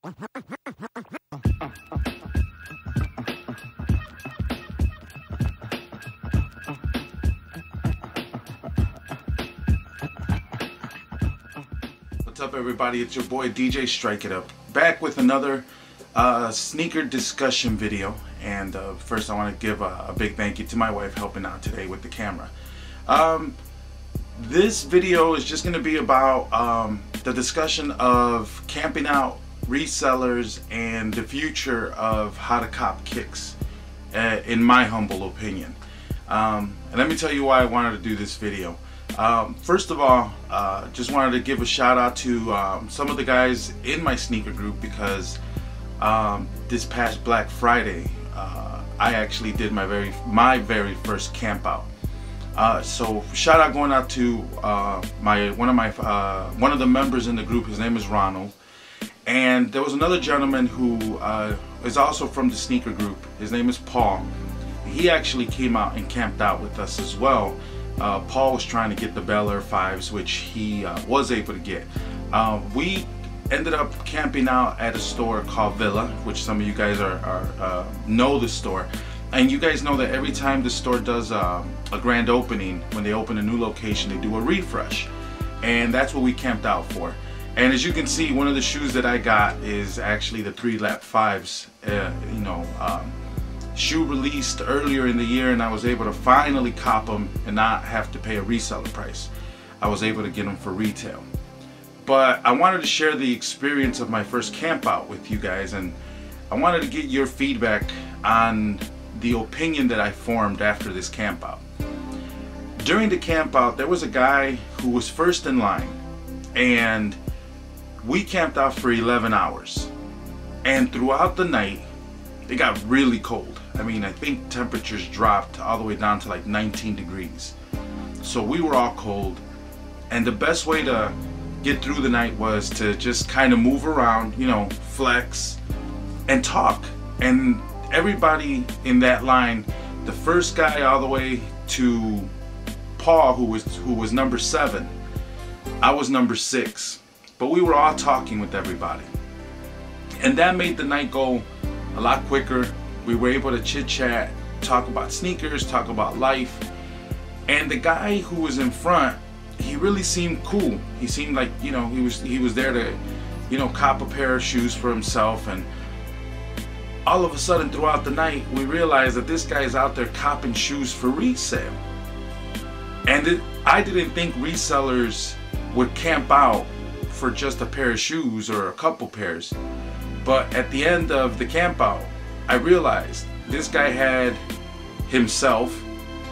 What's up, everybody? It's your boy DJ Strike It Up, back with another sneaker discussion video. And first I want to give a big thank you to my wife helping out today with the camera. This video is just going to be about the discussion of camping out, resellers, and the future of how to cop kicks, in my humble opinion. And let me tell you why I wanted to do this video. First of all, just wanted to give a shout out to some of the guys in my sneaker group, because this past Black Friday I actually did my very first camp out. So shout out going out to one of the members in the group. His name is Ronald, and there was another gentleman who is also from the sneaker group. His name is Paul. He actually came out and camped out with us as well. Paul was trying to get the Bel Air 5s, which he was able to get. We ended up camping out at a store called Villa, which some of you guys know the store. And you guys know that every time the store does a grand opening, when they open a new location, they do a refresh. And that's what we camped out for. And as you can see, one of the shoes that I got is actually the 3-lap 5s. Shoe released earlier in the year, and I was able to finally cop them and not have to pay a reseller price. I was able to get them for retail. But I wanted to share the experience of my first camp out with you guys, and I wanted to get your feedback on the opinion that I formed after this camp out. During the camp out, there was a guy who was first in line, and we camped out for 11 hours. And throughout the night, it got really cold. I mean, I think temperatures dropped all the way down to like 19 degrees. So we were all cold, and the best way to get through the night was to just kind of move around, flex and talk. And everybody in that line, the first guy all the way to Paul, who was number 7, I was number 6, but we were all talking with everybody, and that made the night go a lot quicker. We were able to chit chat, talk about sneakers, talk about life. And the guy who was in front, he really seemed cool. He seemed like, he was there to, cop a pair of shoes for himself. And all of a sudden throughout the night, we realized that this guy is out there copping shoes for resale. And I didn't think resellers would camp out for just a pair of shoes or a couple pairs. But at the end of the camp out, I realized this guy had himself,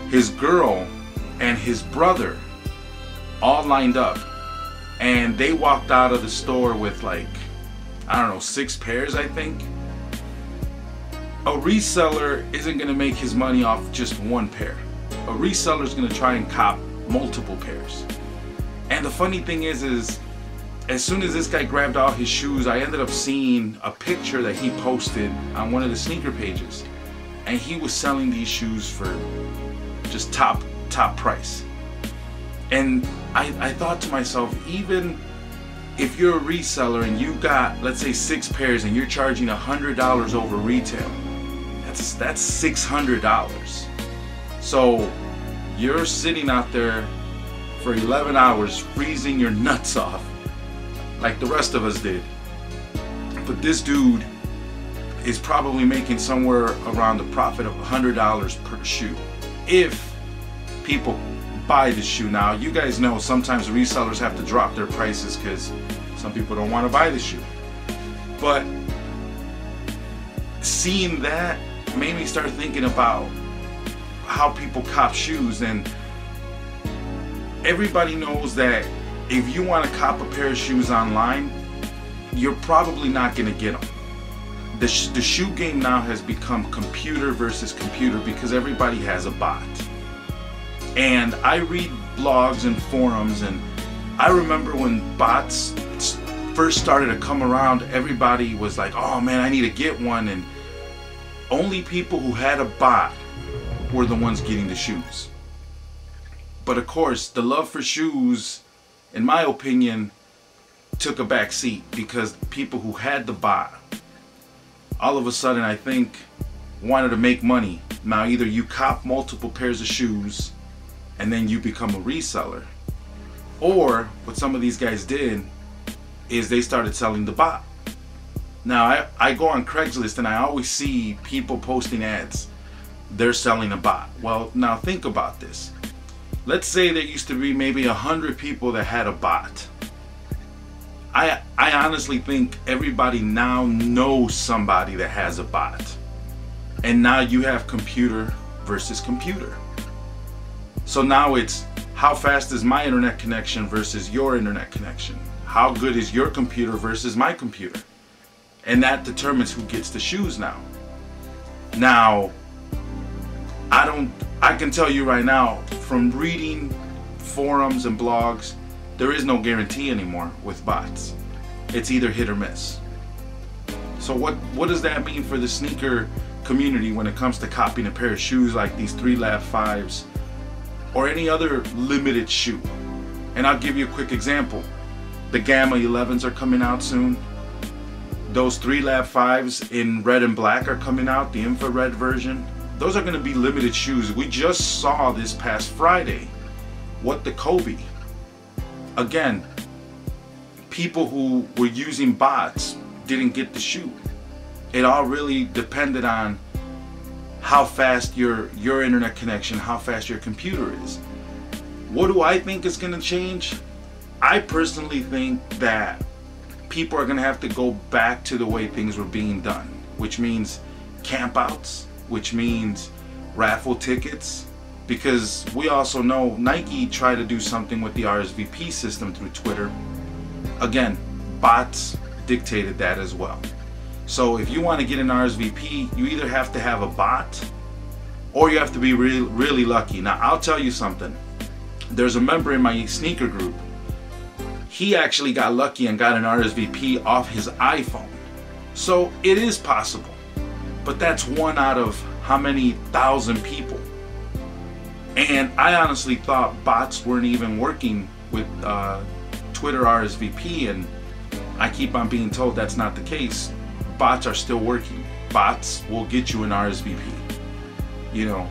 his girl, and his brother all lined up. And they walked out of the store with like, I don't know, 6 pairs, I think. A reseller isn't going to make his money off just one pair. A reseller is going to try and cop multiple pairs. And the funny thing is as soon as this guy grabbed all his shoes, I ended up seeing a picture that he posted on one of the sneaker pages. And he was selling these shoes for just top price. And I thought to myself, even if you're a reseller and you got, let's say, 6 pairs and you're charging $100 over retail, that's $600. So you're sitting out there for 11 hours freezing your nuts off, like the rest of us did. But this dude is probably making somewhere around the profit of $100 per shoe, if people buy the shoe. Now, you guys know sometimes resellers have to drop their prices because some people don't want to buy the shoe. But seeing that made me start thinking about how people cop shoes. And everybody knows that if you want to cop a pair of shoes online, you're probably not going to get them. The shoe game now has become computer versus computer, because everybody has a bot. And I read blogs and forums, and I remember when bots first started to come around, everybody was like, oh man, I need to get one. And only people who had a bot were the ones getting the shoes. But of course, the love for shoes, in my opinion, took a back seat because people who had the bot, all of a sudden, I think, wanted to make money. Now, either you cop multiple pairs of shoes and then you become a reseller, or what some of these guys did is they started selling the bot. Now, I go on Craigslist and I always see people posting ads. They're selling a bot. Well, now think about this. Let's say there used to be maybe 100 people that had a bot. I honestly think everybody now knows somebody that has a bot. And now you have computer versus computer. So now it's how fast is my internet connection versus your internet connection? How good is your computer versus my computer? And that determines who gets the shoes now. Now, I can tell you right now, from reading forums and blogs, there is no guarantee anymore with bots. It's either hit or miss. So what does that mean for the sneaker community when it comes to copying a pair of shoes like these 3Lab 5s or any other limited shoe? And I'll give you a quick example. The Gamma 11s are coming out soon. Those 3Lab 5s in red and black are coming out, the infrared version. Those are going to be limited shoes. We just saw this past Friday what the Kobe. Again, people who were using bots didn't get the shoe. It all really depended on how fast your internet connection, how fast your computer is. What do I think is going to change? I personally think that people are going to have to go back to the way things were being done, which means campouts, which means raffle tickets, because we also know Nike tried to do something with the RSVP system through Twitter. Again, bots dictated that as well. So if you want to get an RSVP, you either have to have a bot or you have to be really lucky. Now, I'll tell you something. There's a member in my sneaker group. He actually got lucky and got an RSVP off his iPhone. So it is possible. But that's one out of how many thousand people. And I honestly thought bots weren't even working with Twitter RSVP, and I keep on being told that's not the case. Bots are still working. Bots will get you an RSVP. You know,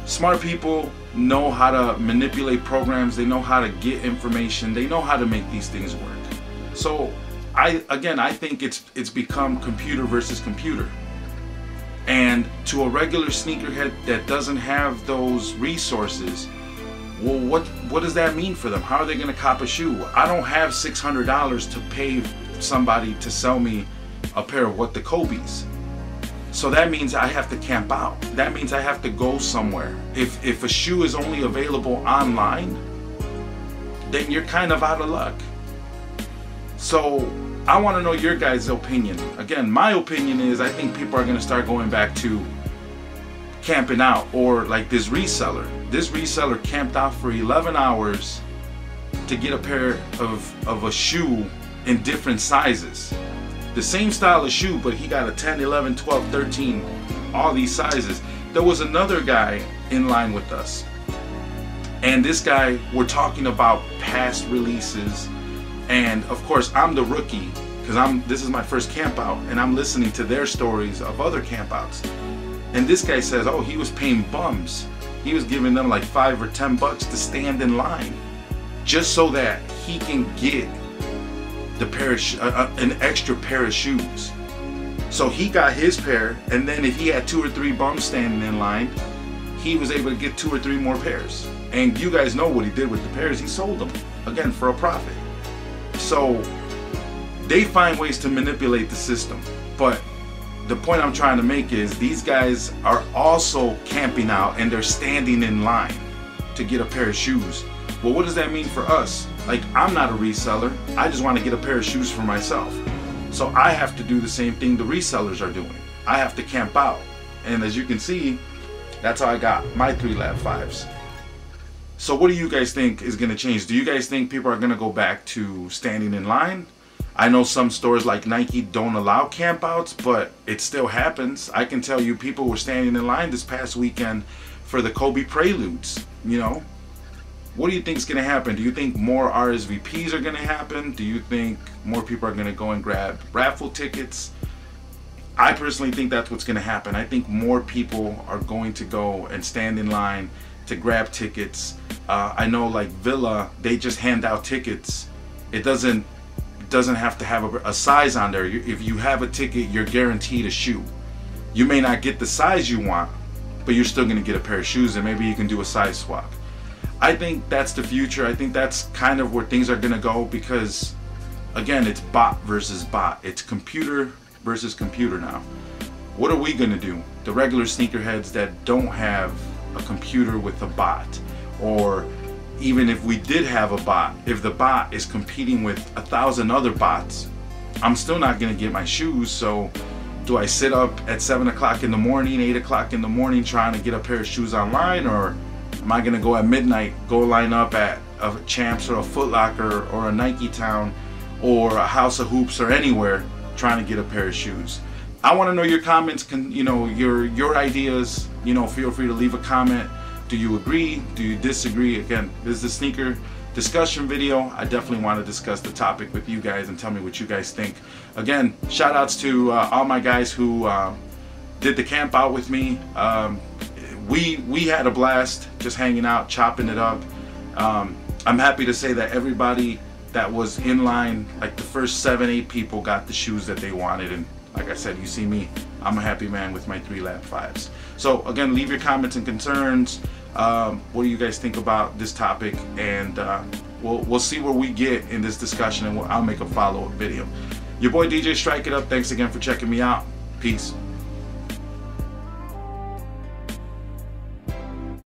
smart people know how to manipulate programs. They know how to get information. They know how to make these things work. So I think it's become computer versus computer. And to a regular sneakerhead that doesn't have those resources, well, what does that mean for them? How are they going to cop a shoe? I don't have $600 to pay somebody to sell me a pair of the Kobe's. So that means I have to camp out. That means I have to go somewhere. If a shoe is only available online, then you're kind of out of luck. So I want to know your guys' opinion. Again, my opinion is I think people are going to start going back to camping out, or like this reseller. This reseller camped out for 11 hours to get a pair of a shoe in different sizes. The same style of shoe, but he got a 10, 11, 12, 13, all these sizes. There was another guy in line with us. And this guy, we're talking about past releases. And of course, I'm the rookie because this is my first camp out, and I'm listening to their stories of other campouts. And this guy says, oh, he was paying bums. He was giving them like $5 or $10 to stand in line just so that he can get the pair of an extra pair of shoes. So he got his pair, and then if he had 2 or 3 bums standing in line, he was able to get 2 or 3 more pairs. And you guys know what he did with the pairs. He sold them, again, for a profit. So they find ways to manipulate the system. But the point I'm trying to make is these guys are also camping out and they're standing in line to get a pair of shoes. Well, what does that mean for us? Like, I'm not a reseller. I just want to get a pair of shoes for myself. So I have to do the same thing the resellers are doing. I have to camp out. And as you can see, that's how I got my 3Lab 5s. So what do you guys think is going to change? Do you guys think people are going to go back to standing in line? I know some stores like Nike don't allow campouts, but it still happens. I can tell you people were standing in line this past weekend for the Kobe Preludes, you know. What do you think is going to happen? Do you think more RSVPs are going to happen? Do you think more people are going to go and grab raffle tickets? I personally think that's what's going to happen. I think more people are going to go and stand in line to grab tickets. I know like Villa, they just hand out tickets. It doesn't have to have a size on there. If you have a ticket, you're guaranteed a shoe. You may not get the size you want, but you're still going to get a pair of shoes, and maybe you can do a size swap. I think that's the future. I think that's kind of where things are going to go, because again, it's bot versus bot. It's computer versus computer now. What are we going to do? The regular sneakerheads that don't have a computer with a bot, or even if we did have a bot, if the bot is competing with 1,000 other bots, I'm still not going to get my shoes. So do I sit up at 7 o'clock in the morning, 8 o'clock in the morning trying to get a pair of shoes online, or am I going to go at midnight, go line up at a Champs or a Foot Locker or a Nike Town or a House of Hoops or anywhere trying to get a pair of shoes? I want to know your comments, your ideas. Feel free to leave a comment. Do you agree? Do you disagree? Again, this is a sneaker discussion video. I definitely want to discuss the topic with you guys and tell me what you guys think. Again, shout outs to all my guys who did the camp out with me. We had a blast just hanging out, chopping it up. I'm happy to say that everybody that was in line, like the first 7-8 people, got the shoes that they wanted. And like I said, you see me, I'm a happy man with my 3 lap 5s. So again, leave your comments and concerns. What do you guys think about this topic? And we'll see where we get in this discussion, and I'll make a follow-up video. Your boy DJ Strike It Up. Thanks again for checking me out. Peace.